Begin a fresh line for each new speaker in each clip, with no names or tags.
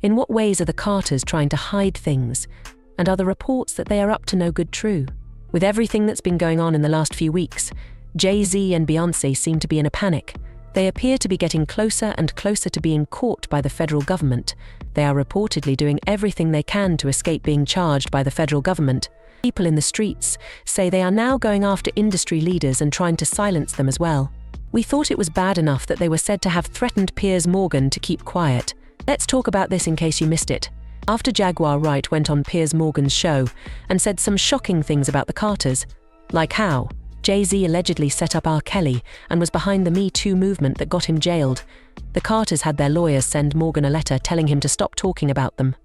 In what ways are the Carters trying to hide things? And are the reports that they are up to no good true? With everything that's been going on in the last few weeks, Jay Z and Beyonce seem to be in a panic. They appear to be getting closer and closer to being caught by the federal government. They are reportedly doing everything they can to escape being charged by the federal government. People in the streets say they are now going after industry leaders and trying to silence them as well. We thought it was bad enough that they were said to have threatened Piers Morgan to keep quiet. Let's talk about this in case you missed it. After Jaguar Wright went on Piers Morgan's show and said some shocking things about the Carters, like how Jay Z allegedly set up R. Kelly and was behind the Me Too movement that got him jailed. The Carters had their lawyers send Morgan a letter telling him to stop talking about them.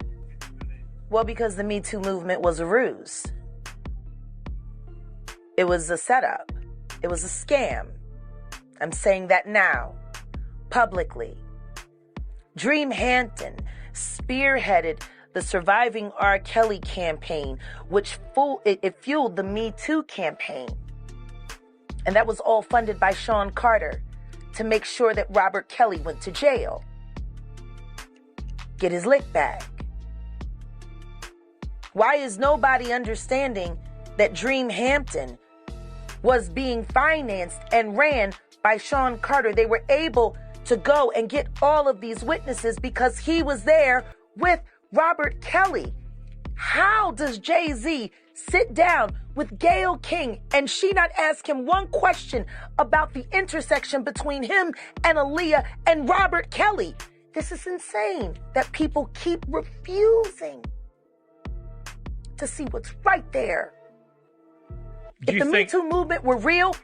Well, because the Me Too movement was a ruse. It was a setup. It was a scam. I'm saying that now, publicly. Dream Hampton spearheaded the Surviving R. Kelly campaign, which fueled the Me Too campaign. And that was all funded by Sean Carter to make sure that Robert Kelly went to jail. Get his lick back. Why is nobody understanding that Dream Hampton was being financed and ran by Sean Carter? They were able to go and get all of these witnesses because he was there with Robert Kelly. How does Jay Z sit down with Gayle King and she not ask him one question about the intersection between him and Aaliyah and Robert Kelly? This is insane that people keep refusing to see what's right there. If the Me Too movement were real,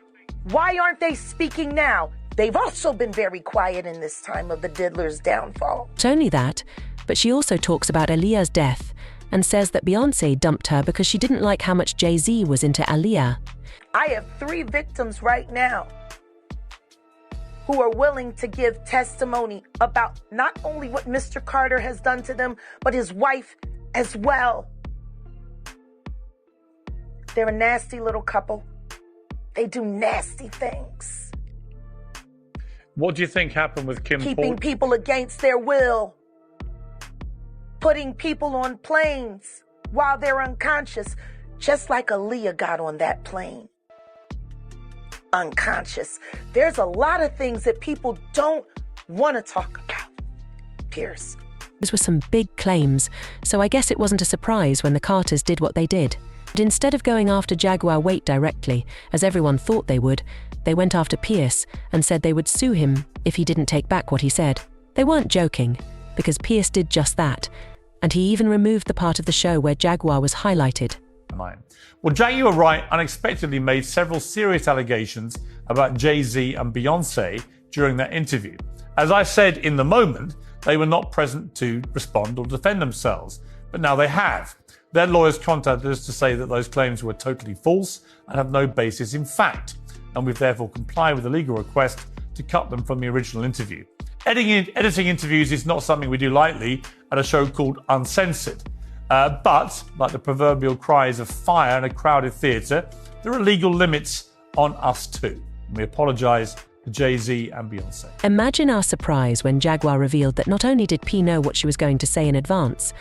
why aren't they speaking now? They've also been very quiet in this time of the diddler's downfall.
Not only that, but she also talks about Aaliyah's death and says that Beyonce dumped her because she didn't like how much Jay Z was into Aaliyah.
I have 3 victims right now who are willing to give testimony about not only what Mr. Carter has done to them, but his wife as well. They're a nasty little couple. They do nasty things.
What do you think happened with Kim
Keeping
Porter?
people against their will. Putting people on planes while they're unconscious, just like Aaliyah got on that plane. Unconscious. There's a lot of things that people don't want to talk about, Piers.
Those were some big claims, so I guess it wasn't a surprise when the Carters did what they did. But instead of going after Jaguar Wright directly, as everyone thought they would, they went after Piers and said they would sue him if he didn't take back what he said. They weren't joking, because Piers did just that, and he even removed the part of the show where Jaguar was highlighted.
Well, Jaguar Wright unexpectedly made several serious allegations about Jay Z and Beyonce during that interview. As I said in the moment, they were not present to respond or defend themselves, but now they have. Their lawyers contacted us to say that those claims were totally false and have no basis in fact, and we've therefore complied with the legal request to cut them from the original interview. Editing interviews is not something we do lightly at a show called Uncensored. But, like the proverbial cries of fire in a crowded theatre, there are legal limits on us too. And we apologise to Jay Z and Beyonce.
Imagine our surprise when Jaguar revealed that not only did P know what she was going to say in advance,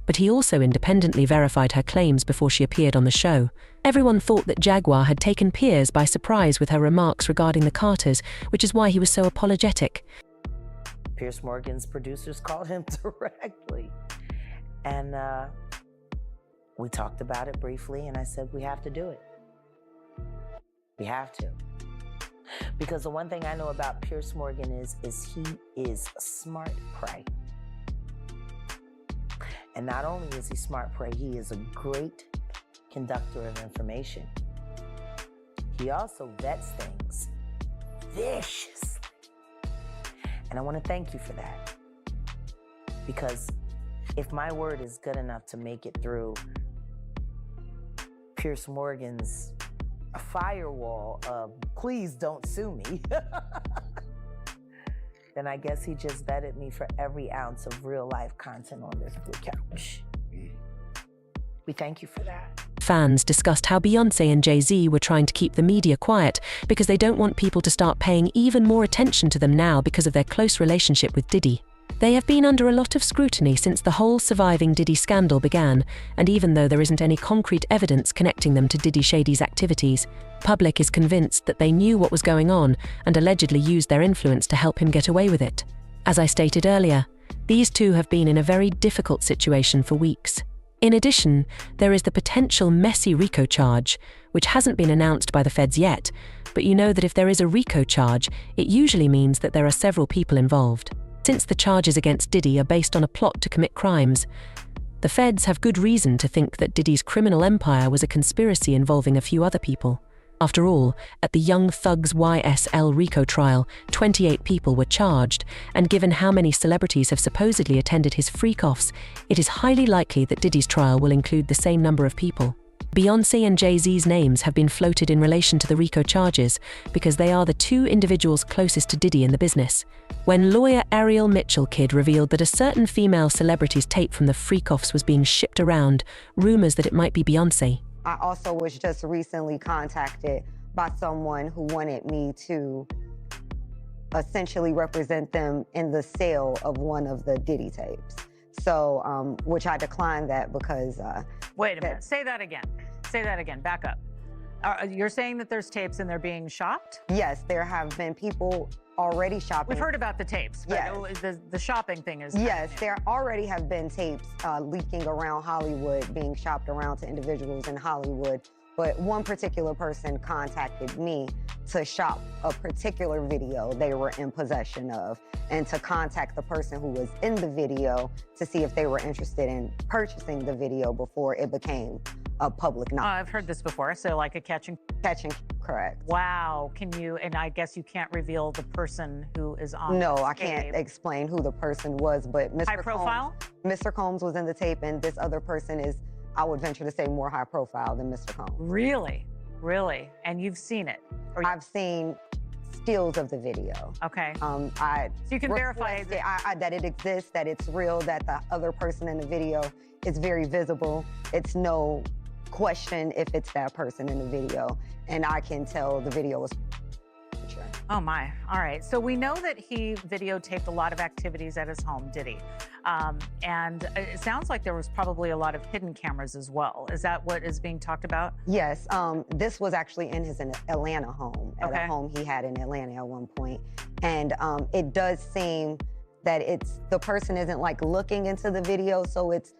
but he also independently verified her claims before she appeared on the show. Everyone thought that Jaguar had taken Piers by surprise with her remarks regarding the Carters, which is why he was so apologetic.
Piers Morgan's producers called him directly. And we talked about it briefly, and I said, we have to do it. We have to. Because the one thing I know about Piers Morgan is he is smart prey. And not only is he smart prey, he is a great conductor of information. He also vets things viciously. And I want to thank you for that. Because if my word is good enough to make it through Piers Morgan's firewall of please don't sue me, then I guess he just vetted me for every ounce of real life content on this blue couch. We thank you for that.
Fans discussed how Beyonce and Jay Z were trying to keep the media quiet because they don't want people to start paying even more attention to them now because of their close relationship with Diddy. They have been under a lot of scrutiny since the whole surviving Diddy scandal began, and even though there isn't any concrete evidence connecting them to Diddy Shady's activities, public is convinced that they knew what was going on and allegedly used their influence to help him get away with it. As I stated earlier, these two have been in a very difficult situation for weeks. In addition, there is the potential messy RICO charge, which hasn't been announced by the feds yet, but you know that if there is a RICO charge, it usually means that there are several people involved. Since the charges against Diddy are based on a plot to commit crimes, the feds have good reason to think that Diddy's criminal empire was a conspiracy involving a few other people. After all, at the Young Thugs YSL RICO trial, 28 people were charged, and given how many celebrities have supposedly attended his freak-offs, it is highly likely that Diddy's trial will include the same number of people. Beyoncé and Jay Z's names have been floated in relation to the RICO charges because they are the two individuals closest to Diddy in the business. When lawyer Ariel Mitchell Kidd revealed that a certain female celebrity's tape from the freak-offs was being shipped around, rumors that it might be Beyoncé.
I also was just recently contacted by someone who wanted me to essentially represent them in the sale of one of the Diddy tapes. So, which I declined that because...
Wait a minute, say that again. Say that again, back up. You're saying that there's tapes and they're being shopped?
Yes, there have been people already shopping.
We've heard about the tapes, but
yes.
The shopping thing is...
Yes, there already have been tapes leaking around Hollywood, being shopped around to individuals in Hollywood. But one particular person contacted me to shop a particular video they were in possession of and to contact the person who was in the video to see if they were interested in purchasing the video before it became a public knowledge.
I've heard this before, so like a catching,
correct.
Wow, can you, and I guess you can't reveal the person who is on
No,
this
I can't
tape.
Explain who the person was, but
High profile?
Mr. Combs was in the tape, and this other person is, I would venture to say, more high profile than Mr. Combs.
Really? Really? And you've seen it?
I've seen stills of the video.
Okay.
So
you can verify
that it exists, that it's real, that the other person in the video is very visible. It's no question if it's that person in the video, and I can tell the video was.
Oh my, all right. So we know that he videotaped a lot of activities at his home, did he? And it sounds like there was probably a lot of hidden cameras as well. Is that what is being talked about?
Yes, this was actually in his Atlanta home, at a home he had in Atlanta at one point. And it does seem that the person isn't like looking into the video, so it's,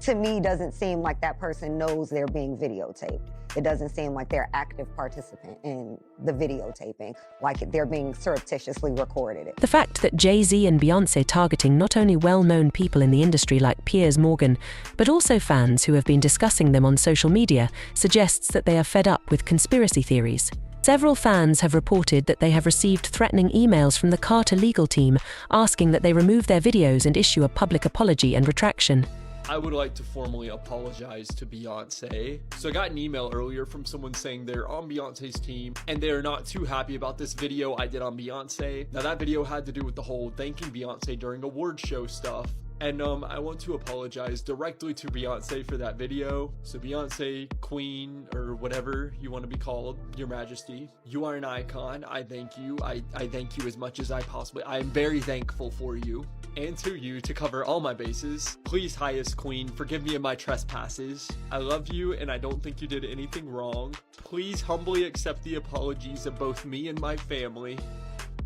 to me, doesn't seem like that person knows they're being videotaped. It doesn't seem like they're active participant in the videotaping, like they're being surreptitiously recorded.
The fact that Jay Z and Beyonce targeting not only well-known people in the industry like Piers Morgan, but also fans who have been discussing them on social media suggests that they are fed up with conspiracy theories. Several fans have reported that they have received threatening emails from the Carter legal team asking that they remove their videos and issue a public apology and retraction.
I would like to formally apologize to Beyonce. So I got an email earlier from someone saying they're on Beyonce's team and they're not too happy about this video I did on Beyonce. Now that video had to do with the whole thanking Beyonce during award show stuff. And I want to apologize directly to Beyonce for that video. So Beyonce, Queen, or whatever you want to be called, Your Majesty, you are an icon. I thank you. I thank you as much as I possibly. I am very thankful for you and to you to cover all my bases. Please, highest Queen, forgive me of my trespasses. I love you and I don't think you did anything wrong. Please humbly accept the apologies of both me and my family.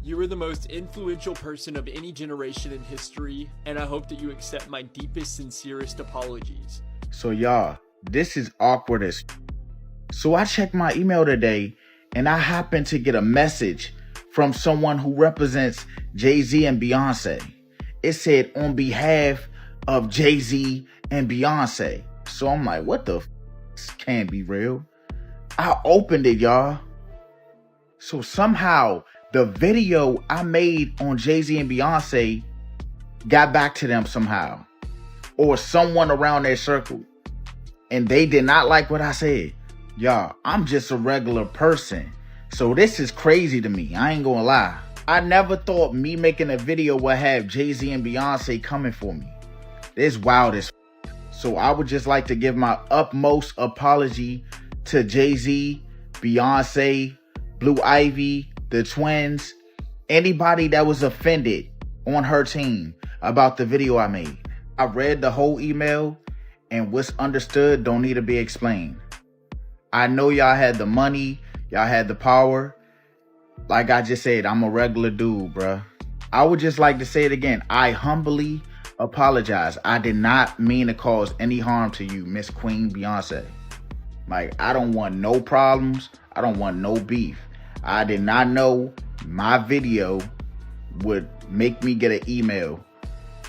You are the most influential person of any generation in history, and I hope that you accept my deepest, sincerest apologies.
So y'all, this is awkward as So I checked my email today, and I happened to get a message from someone who represents Jay Z and Beyonce. It said, on behalf of Jay Z and Beyonce. So I'm like, what the this can't be real. I opened it, y'all. So somehow the video I made on Jay Z and Beyonce got back to them somehow, or someone around their circle, and they did not like what I said. Y'all, I'm just a regular person, so this is crazy to me. I ain't gonna lie. I never thought me making a video would have Jay Z and Beyonce coming for me. This wild as So I would just like to give my utmost apology to Jay Z, Beyonce, Blue Ivy, the twins, anybody that was offended on her team about the video I made. I read the whole email, and what's understood don't need to be explained. I know y'all had the money, y'all had the power. Like I just said, I'm a regular dude, bruh. I would just like to say it again. I humbly apologize. I did not mean to cause any harm to you, Miss Queen Beyonce. Like, I don't want no problems. I don't want no beef. I did not know my video would make me get an email.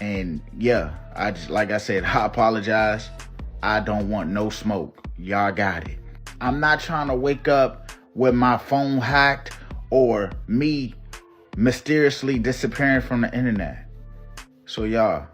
And yeah, like I said, I apologize. I don't want no smoke. Y'all got it. I'm not trying to wake up with my phone hacked or me mysteriously disappearing from the internet. So y'all,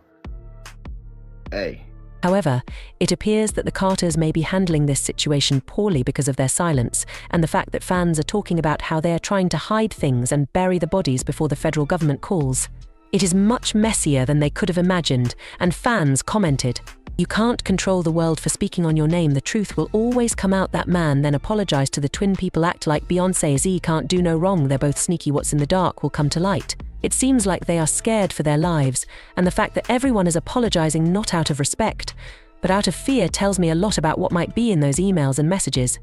hey.
However, it appears that the Carters may be handling this situation poorly because of their silence and the fact that fans are talking about how they are trying to hide things and bury the bodies before the federal government calls. It is much messier than they could have imagined, and fans commented, "You can't control the world for speaking on your name. The truth will always come out." That man then apologized to the twin people. Act like Beyoncé Z can't do no wrong. They're both sneaky. What's in the dark will come to light. It seems like they are scared for their lives, and the fact that everyone is apologizing not out of respect, but out of fear tells me a lot about what might be in those emails and messages.